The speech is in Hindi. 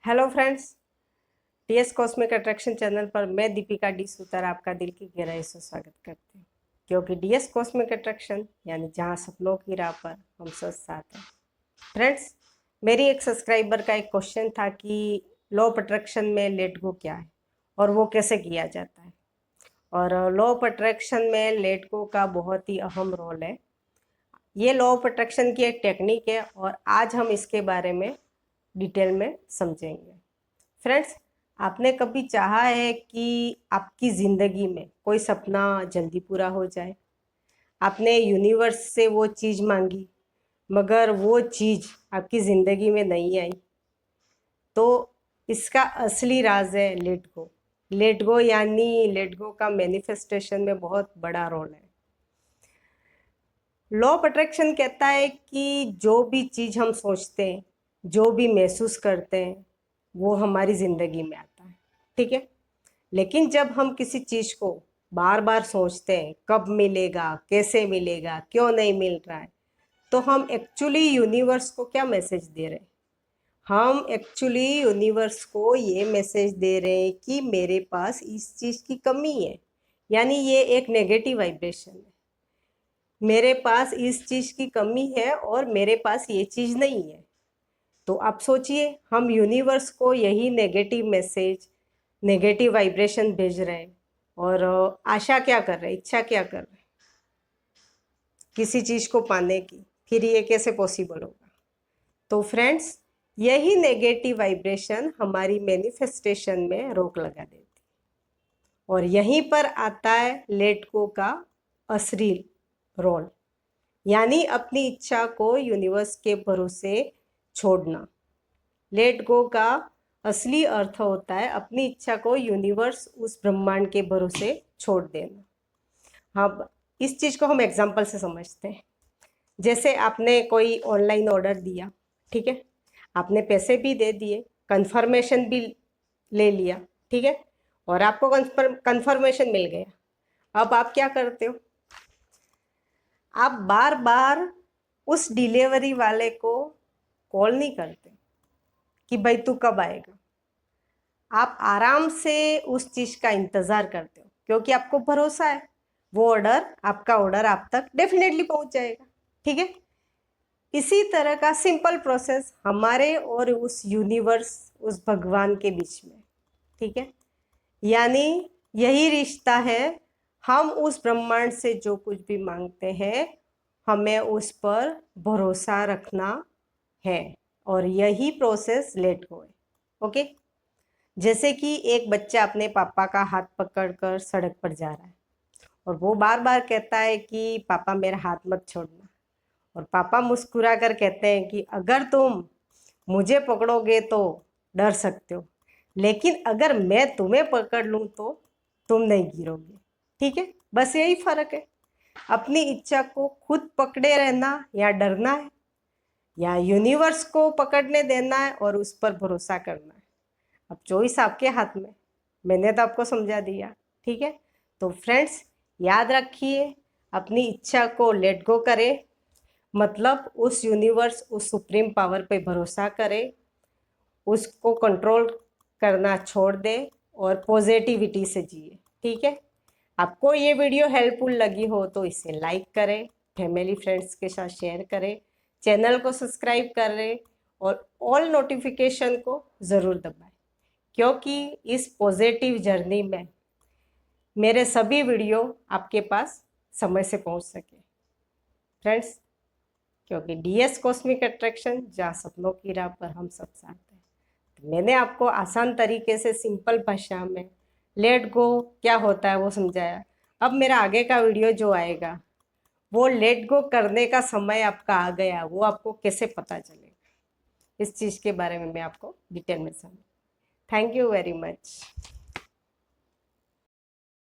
Hello friends, TS cosmic attraction channel पर मैं दीपिका डी सुतार आपका दिल की गहराई से स्वागत करती हूँ। क्योंकि डीएस कॉस्मिक अट्रैक्शन यानी जहाँ सपनों की राह पर हम सब साथ हैं। फ्रेंड्स, मेरी एक सब्सक्राइबर का एक क्वेश्चन था कि लॉ ऑफ अट्रैक्शन में लेट गो क्या है और वो कैसे किया जाता है। और लॉ ऑफ अट्रैक्शन में लेट गो का बहुत ही अहम रोल है। ये लॉ ऑफ अट्रैक्शन की एक टेक्निक है और आज हम इसके बारे में डिटेल में समझेंगे। फ्रेंड्स, आपने कभी चाहा है कि आपकी ज़िंदगी में कोई सपना जल्दी पूरा हो जाए? आपने यूनिवर्स से वो चीज़ मांगी मगर वो चीज़ आपकी ज़िंदगी में नहीं आई। तो इसका असली राज है लेट गो। लेट गो यानी लेट गो का मैनिफेस्टेशन में बहुत बड़ा रोल है। लॉ ऑफ अट्रैक्शन कहता है कि जो भी चीज़ हम सोचते हैं, जो भी महसूस करते हैं, वो हमारी ज़िंदगी में आता है। ठीक है, लेकिन जब हम किसी चीज़ को बार बार सोचते हैं कब मिलेगा, कैसे मिलेगा, क्यों नहीं मिल रहा है, तो हम एक्चुअली यूनिवर्स को क्या मैसेज दे रहे हैं? हम एक्चुअली यूनिवर्स को ये मैसेज दे रहे हैं कि मेरे पास इस चीज़ की कमी है, यानी ये एक नेगेटिव वाइब्रेशन है। मेरे पास इस चीज़ की कमी है और मेरे पास ये चीज़ नहीं है। तो आप सोचिए, हम यूनिवर्स को यही नेगेटिव मैसेज, नेगेटिव वाइब्रेशन भेज रहे हैं और आशा क्या कर रहे हैं, इच्छा क्या कर रहे हैं किसी चीज़ को पाने की। फिर ये कैसे पॉसिबल होगा? तो फ्रेंड्स, यही नेगेटिव वाइब्रेशन हमारी मैनिफेस्टेशन में रोक लगा देती है और यहीं पर आता है लेट गो का असली रोल, यानी अपनी इच्छा को यूनिवर्स के भरोसे छोड़ना। लेट गो का असली अर्थ होता है अपनी इच्छा को यूनिवर्स, उस ब्रह्मांड के भरोसे छोड़ देना। अब इस चीज़ को हम एग्जाम्पल से समझते हैं। जैसे आपने कोई ऑनलाइन ऑर्डर दिया, ठीक है, आपने पैसे भी दे दिए, कंफर्मेशन भी ले लिया, ठीक है, और आपको कंफर्मेशन मिल गया। अब आप क्या करते हो? आप बार बार उस डिलीवरी वाले को कॉल नहीं करते कि भाई तू कब आएगा। आप आराम से उस चीज़ का इंतज़ार करते हो क्योंकि आपको भरोसा है वो ऑर्डर, आपका ऑर्डर आप तक डेफिनेटली पहुंच जाएगा। ठीक है, इसी तरह का सिंपल प्रोसेस हमारे और उस यूनिवर्स, उस भगवान के बीच में। ठीक है, यानी यही रिश्ता है। हम उस ब्रह्मांड से जो कुछ भी मांगते हैं, हमें उस पर भरोसा रखना है और यही प्रोसेस लेट गो है। ओके, जैसे कि एक बच्चा अपने पापा का हाथ पकड़कर सड़क पर जा रहा है और वो बार बार कहता है कि पापा मेरा हाथ मत छोड़ना, और पापा मुस्कुरा कर कहते हैं कि अगर तुम मुझे पकड़ोगे तो डर सकते हो, लेकिन अगर मैं तुम्हें पकड़ लूँ तो तुम नहीं गिरोगे। ठीक है, बस यही फर्क है। अपनी इच्छा को खुद पकड़े रहना या डरना है, या यूनिवर्स को पकड़ने देना है और उस पर भरोसा करना है। अब चॉइस आपके हाथ में। मैंने तो आपको समझा दिया। ठीक है, तो फ्रेंड्स, याद रखिए, अपनी इच्छा को लेट गो करें, मतलब उस यूनिवर्स, उस सुप्रीम पावर पे भरोसा करें, उसको कंट्रोल करना छोड़ दे और पॉजिटिविटी से जिए। ठीक है, आपको ये वीडियो हेल्पफुल लगी हो तो इसे लाइक करें, फैमिली फ्रेंड्स के साथ शेयर करें, चैनल को सब्सक्राइब करें और ऑल नोटिफिकेशन को ज़रूर दबाएं, क्योंकि इस पॉजिटिव जर्नी में मेरे सभी वीडियो आपके पास समय से पहुंच सके। फ्रेंड्स, क्योंकि डीएस कॉस्मिक अट्रैक्शन, जहाँ सपनों की राह पर हम सब साथ हैं। तो मैंने आपको आसान तरीके से सिंपल भाषा में लेट गो क्या होता है वो समझाया। अब मेरा आगे का वीडियो जो आएगा वो लेट गो करने का समय आपका आ गया, वो आपको कैसे पता चलेगा, इस चीज़ के बारे में मैं आपको डिटेल में समझ। Thank you very much.